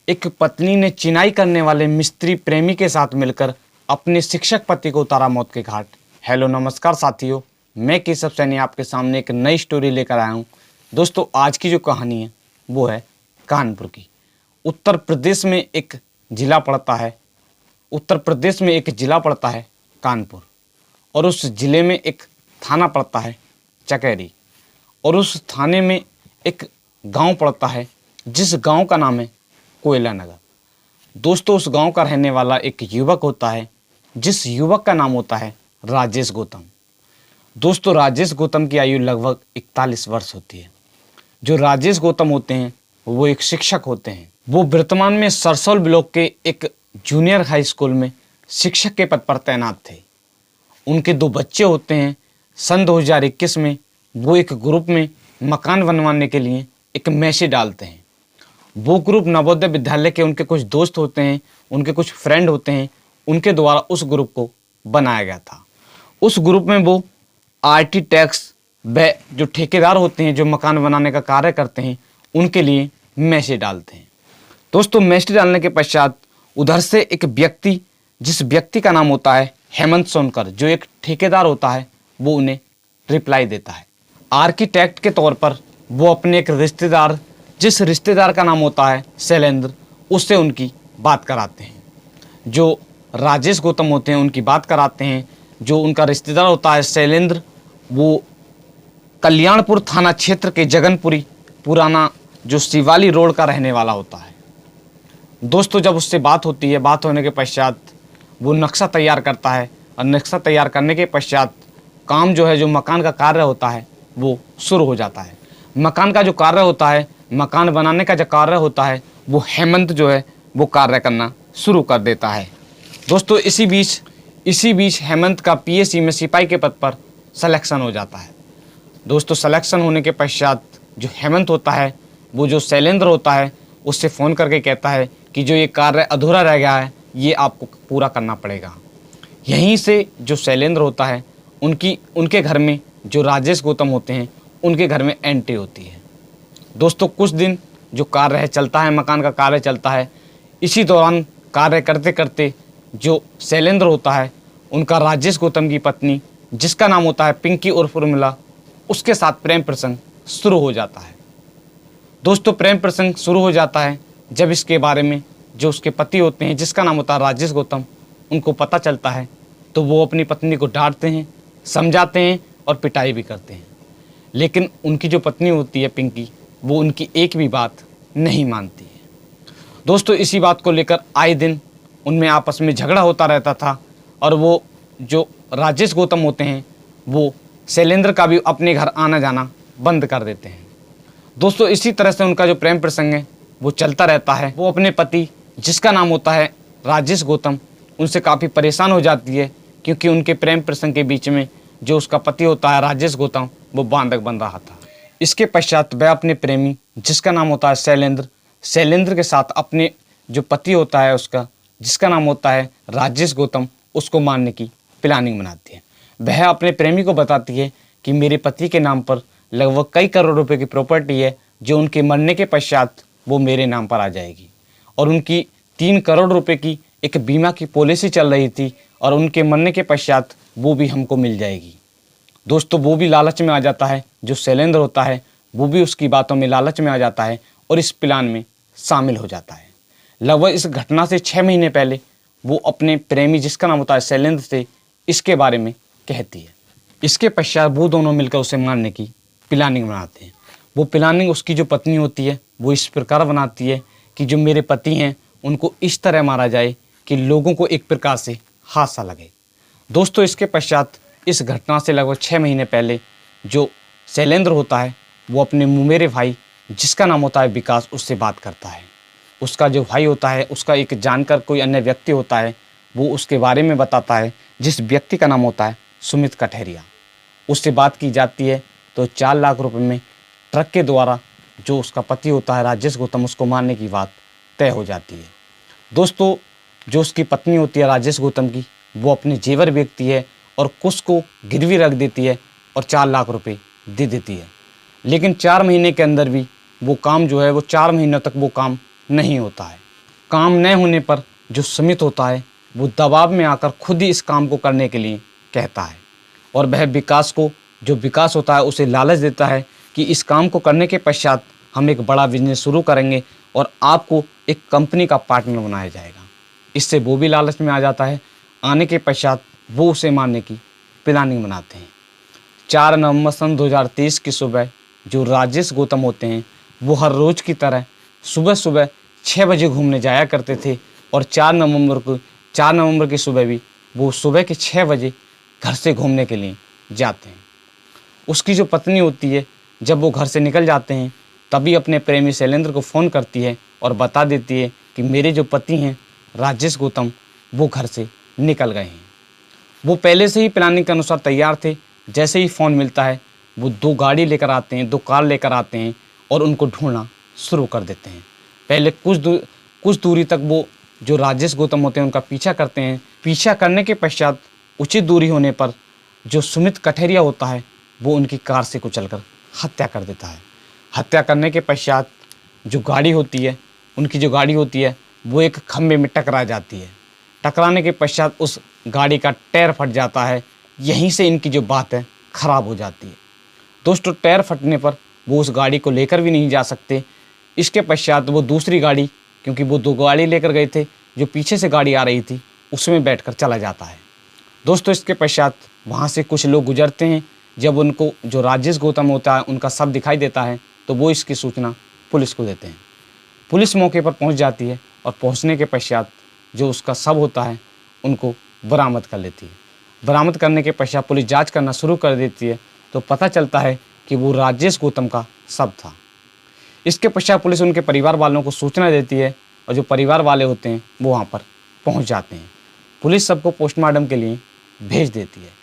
एक पत्नी ने चिनाई करने वाले मिस्त्री प्रेमी के साथ मिलकर अपने शिक्षक पति को उतारा मौत के घाट। हेलो नमस्कार साथियों, मैं केशव सैनी आपके सामने एक नई स्टोरी लेकर आया हूँ। दोस्तों, आज की जो कहानी है वो है कानपुर की। उत्तर प्रदेश में एक ज़िला पड़ता है कानपुर, और उस ज़िले में एक थाना पड़ता है चकेरी, और उस थाने में एक गांव पड़ता है जिस गांव का नाम है कोयला नगर। दोस्तों, उस गांव का रहने वाला एक युवक होता है जिस युवक का नाम होता है राजेश गौतम। दोस्तों, राजेश गौतम की आयु लगभग 41 वर्ष होती है। जो राजेश गौतम होते हैं वो एक शिक्षक होते हैं। वो वर्तमान में सरसौल ब्लॉक के एक जूनियर हाई स्कूल में शिक्षक के पद पर तैनात थे। उनके 2 बच्चे होते हैं। सन 2021 में वो एक ग्रुप में मकान बनवाने के लिए एक मैसेज डालते हैं। वो ग्रुप नवोदय विद्यालय के उनके कुछ दोस्त होते हैं, उनके कुछ फ्रेंड होते हैं, उनके द्वारा उस ग्रुप को बनाया गया था। उस ग्रुप में वो आरटी टैक्स व जो ठेकेदार होते हैं जो मकान बनाने का कार्य करते हैं उनके लिए मैसेज डालते हैं। दोस्तों, मैसेज डालने के पश्चात उधर से एक व्यक्ति, जिस व्यक्ति का नाम होता है हेमंत सोनकर, जो एक ठेकेदार होता है, वो उन्हें रिप्लाई देता है। आर्किटेक्ट के तौर पर वो अपने एक रिश्तेदार, जिस रिश्तेदार का नाम होता है शैलेंद्र, उससे उनकी बात कराते हैं। जो राजेश गौतम होते हैं उनकी बात कराते हैं। जो उनका रिश्तेदार होता है शैलेंद्र, वो कल्याणपुर थाना क्षेत्र के जगनपुरी पुराना जो शिवाली रोड का रहने वाला होता है। दोस्तों, जब उससे बात होती है, बात होने के पश्चात वो नक्शा तैयार करता है, और नक्शा तैयार करने के पश्चात काम जो है, जो मकान का कार्य होता है, वो शुरू हो जाता है। मकान का जो कार्य होता है, मकान बनाने का जो कार्य होता है, वो हेमंत जो है वो कार्य करना शुरू कर देता है। दोस्तों, इसी बीच हेमंत का पीएससी में सिपाही के पद पर सिलेक्शन हो जाता है। दोस्तों, सिलेक्शन होने के पश्चात जो हेमंत होता है वो जो शैलेंद्र होता है उससे फ़ोन करके कहता है कि जो ये कार्य अधूरा रह गया है ये आपको पूरा करना पड़ेगा। यहीं से जो शैलेंद्र होता है उनके घर में जो राजेश गौतम होते हैं उनके घर में एंट्री होती है। दोस्तों, कुछ दिन जो कार्य है चलता है, मकान का कार्य चलता है। इसी दौरान कार्य करते करते जो शैलेंद्र होता है उनका राजेश गौतम की पत्नी, जिसका नाम होता है पिंकी उर्फ उर्मिला, उसके साथ प्रेम प्रसंग शुरू हो जाता है। दोस्तों, प्रेम प्रसंग शुरू हो जाता है जब इसके बारे में जो उसके पति होते हैं, जिसका नाम होता है राजेश गौतम, उनको पता चलता है तो वो अपनी पत्नी को डांटते हैं, समझाते हैं और पिटाई भी करते हैं। लेकिन उनकी जो पत्नी होती है पिंकी, वो उनकी एक भी बात नहीं मानती है। दोस्तों, इसी बात को लेकर आए दिन उनमें आपस में झगड़ा होता रहता था, और वो जो राजेश गौतम होते हैं वो शैलेंद्र का भी अपने घर आना जाना बंद कर देते हैं। दोस्तों, इसी तरह से उनका जो प्रेम प्रसंग है वो चलता रहता है। वो अपने पति, जिसका नाम होता है राजेश गौतम, उनसे काफ़ी परेशान हो जाती है, क्योंकि उनके प्रेम प्रसंग के बीच में जो उसका पति होता है राजेश गौतम, वो बांधक बन रहा था। इसके पश्चात वह अपने प्रेमी, जिसका नाम होता है शैलेंद्र के साथ अपने जो पति होता है उसका, जिसका नाम होता है राजेश गौतम, उसको मारने की प्लानिंग बनाती है। वह अपने प्रेमी को बताती है कि मेरे पति के नाम पर लगभग कई करोड़ रुपए की प्रॉपर्टी है, जो उनके मरने के पश्चात वो मेरे नाम पर आ जाएगी। और उनकी 3 करोड़ रुपए की एक बीमा की पॉलिसी चल रही थी, और उनके मरने के पश्चात वो भी हमको मिल जाएगी। दोस्तों, वो भी लालच में आ जाता है। जो शैलेंद्र होता है वो भी उसकी बातों में लालच में आ जाता है और इस प्लान में शामिल हो जाता है। लगभग इस घटना से 6 महीने पहले वो अपने प्रेमी, जिसका नाम होता है शैलेंद्र, से इसके बारे में कहती है। इसके पश्चात वो दोनों मिलकर उसे मारने की प्लानिंग बनाते हैं। वो प्लानिंग उसकी जो पत्नी होती है वो इस प्रकार बनाती है कि जो मेरे पति हैं उनको इस तरह मारा जाए कि लोगों को एक प्रकार से हादसा लगे। दोस्तों, इसके पश्चात इस घटना से लगभग 6 महीने पहले जो शैलेंद्र होता है वो अपने मुमेरे भाई, जिसका नाम होता है विकास, उससे बात करता है। उसका जो भाई होता है, उसका एक जानकर कोई अन्य व्यक्ति होता है, वो उसके बारे में बताता है, जिस व्यक्ति का नाम होता है सुमित कठेरिया। उससे बात की जाती है तो 4 लाख रुपए में ट्रक के द्वारा जो उसका पति होता है राजेश गौतम, उसको मारने की बात तय हो जाती है। दोस्तों, जो उसकी पत्नी होती है राजेश गौतम की, वो अपने जेवर बेचती है और कुछ को गिरवी रख देती है और 4 लाख रुपए दे देती है। लेकिन 4 महीने के अंदर भी वो काम जो है, वो 4 महीनों तक वो काम नहीं होता है। काम न होने पर जो सुमित होता है वो दबाव में आकर खुद ही इस काम को करने के लिए कहता है, और वह विकास को, जो विकास होता है, उसे लालच देता है कि इस काम को करने के पश्चात हम एक बड़ा बिजनेस शुरू करेंगे और आपको एक कंपनी का पार्टनर बनाया जाएगा। इससे वो भी लालच में आ जाता है। आने के पश्चात वो उसे मारने की प्लानिंग बनाते हैं। 4 नवंबर सन 2023 की सुबह जो राजेश गौतम होते हैं वो हर रोज़ की तरह सुबह सुबह 6 बजे घूमने जाया करते थे, और 4 नवंबर की सुबह भी वो सुबह के 6 बजे घर से घूमने के लिए जाते हैं। उसकी जो पत्नी होती है, जब वो घर से निकल जाते हैं तभी अपने प्रेमी शैलेंद्र को फ़ोन करती है और बता देती है कि मेरे जो पति हैं राजेश गौतम वो घर से निकल गए हैं। वो पहले से ही प्लानिंग के अनुसार तैयार थे। जैसे ही फ़ोन मिलता है वो 2 गाड़ी लेकर आते हैं, 2 कार लेकर आते हैं और उनको ढूंढना शुरू कर देते हैं। पहले कुछ दूरी तक वो जो राजेश गौतम होते हैं उनका पीछा करते हैं। पीछा करने के पश्चात उचित दूरी होने पर जो सुमित कठेरिया होता है वो उनकी कार से कुचलकर हत्या कर देता है। हत्या करने के पश्चात जो गाड़ी होती है, उनकी जो गाड़ी होती है वो एक खंभे में टकरा जाती है। टकराने के पश्चात उस गाड़ी का टायर फट जाता है। यहीं से इनकी जो बात है ख़राब हो जाती है। दोस्तों, टायर फटने पर वो उस गाड़ी को लेकर भी नहीं जा सकते। इसके पश्चात वो दूसरी गाड़ी, क्योंकि वो 2 गाड़ी लेकर गए थे, जो पीछे से गाड़ी आ रही थी उसमें बैठकर चला जाता है। दोस्तों, इसके पश्चात वहाँ से कुछ लोग गुजरते हैं। जब उनको जो राजेश गौतम होता है उनका शव दिखाई देता है तो वो इसकी सूचना पुलिस को देते हैं। पुलिस मौके पर पहुँच जाती है और पहुँचने के पश्चात जो उसका शव होता है उनको बरामद कर लेती है। बरामद करने के पश्चात पुलिस जांच करना शुरू कर देती है तो पता चलता है कि वो राजेश गौतम का शव था। इसके पश्चात पुलिस उनके परिवार वालों को सूचना देती है और जो परिवार वाले होते हैं वो वहाँ पर पहुँच जाते हैं। पुलिस सबको पोस्टमार्टम के लिए भेज देती है।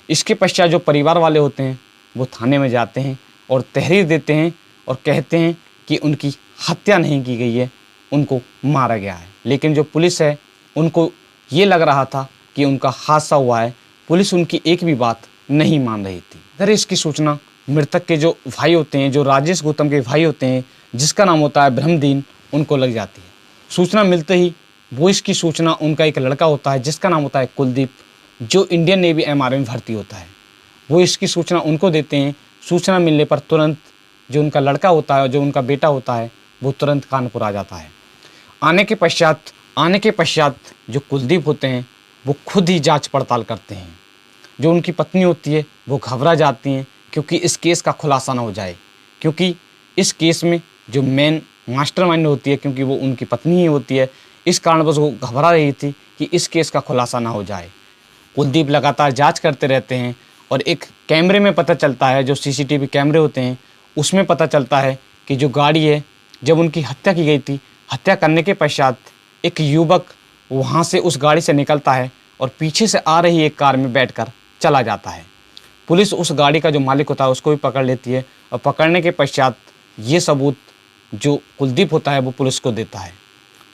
इसके पश्चात जो परिवार वाले होते हैं वो थाने में जाते हैं और तहरीर देते हैं और कहते हैं कि उनकी हत्या नहीं की गई है, उनको मारा गया है। लेकिन जो पुलिस है उनको ये लग रहा था कि उनका हादसा हुआ है। पुलिस उनकी एक भी बात नहीं मान रही थी। इधर इसकी सूचना मृतक के जो भाई होते हैं, जो राजेश गौतम के भाई होते हैं, जिसका नाम होता है ब्रह्मदीन, उनको लग जाती है। सूचना मिलते ही वो इसकी सूचना उनका एक लड़का होता है जिसका नाम होता है कुलदीप, जो इंडियन नेवी MRO में भर्ती होता है, वो इसकी सूचना उनको देते हैं। सूचना मिलने पर तुरंत जो उनका लड़का होता है, जो उनका बेटा होता है, वो तुरंत कानपुर आ जाता है। आने के पश्चात जो कुलदीप होते हैं वो खुद ही जांच पड़ताल करते हैं। जो उनकी पत्नी होती है वो घबरा जाती हैं क्योंकि इस केस का खुलासा ना हो जाए, क्योंकि इस केस में जो मेन मास्टरमाइंड होती है, क्योंकि वो उनकी पत्नी ही होती है, इस कारणवश वो घबरा रही थी कि इस केस का खुलासा ना हो जाए। कुलदीप लगातार जांच करते रहते हैं और एक कैमरे में पता चलता है, जो CCTV कैमरे होते हैं उसमें पता चलता है कि जो गाड़ी है, जब उनकी हत्या की गई थी, हत्या करने के पश्चात एक युवक वहाँ से उस गाड़ी से निकलता है और पीछे से आ रही एक कार में बैठकर चला जाता है। पुलिस उस गाड़ी का जो मालिक होता है उसको भी पकड़ लेती है और पकड़ने के पश्चात ये सबूत जो कुलदीप होता है वो पुलिस को देता है।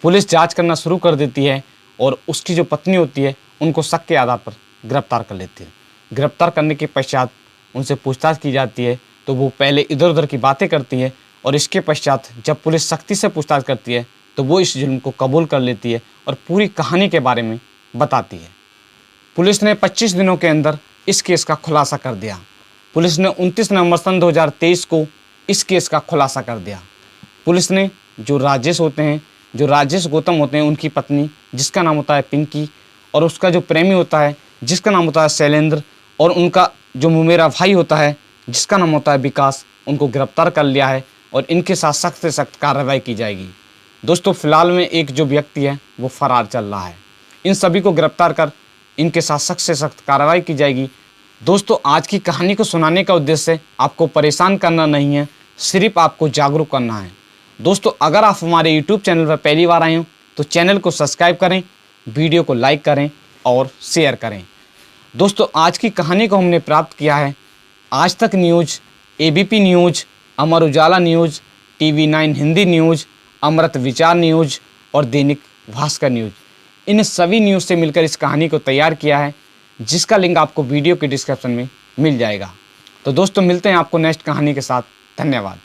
पुलिस जांच करना शुरू कर देती है और उसकी जो पत्नी होती है उनको शक के आधार पर गिरफ्तार कर लेती है। गिरफ्तार करने के पश्चात उनसे पूछताछ की जाती है तो वो पहले इधर उधर की बातें करती है और इसके पश्चात जब पुलिस सख्ती से पूछताछ करती है तो वो इस जुर्म को कबूल कर लेती है और पूरी कहानी के बारे में बताती है। पुलिस ने 25 दिनों के अंदर इस केस का खुलासा कर दिया। पुलिस ने 29 नवंबर सन 2023 को इस केस का खुलासा कर दिया। पुलिस ने जो राजेश गौतम होते हैं, उनकी पत्नी जिसका नाम होता है पिंकी, और उसका जो प्रेमी होता है जिसका नाम होता है शैलेंद्र, और उनका जो मुमेरा भाई होता है जिसका नाम होता है विकास, उनको गिरफ्तार कर लिया है और इनके साथ सख्त से सख्त कार्रवाई की जाएगी। दोस्तों, फिलहाल में एक जो व्यक्ति है वो फरार चल रहा है। इन सभी को गिरफ्तार कर इनके साथ सख्त से सख्त कार्रवाई की जाएगी। दोस्तों, आज की कहानी को सुनाने का उद्देश्य आपको परेशान करना नहीं है, सिर्फ आपको जागरूक करना है। दोस्तों, अगर आप हमारे YouTube चैनल पर पहली बार आए हो तो चैनल को सब्सक्राइब करें, वीडियो को लाइक करें और शेयर करें। दोस्तों, आज की कहानी को हमने प्राप्त किया है आज तक news, ABP news, Amar Ujala news, TV9 Hindi news, अमृत विचार न्यूज़ और दैनिक भास्कर न्यूज़। इन सभी न्यूज़ से मिलकर इस कहानी को तैयार किया है, जिसका लिंक आपको वीडियो के डिस्क्रिप्शन में मिल जाएगा। तो दोस्तों, मिलते हैं आपको नेक्स्ट कहानी के साथ। धन्यवाद।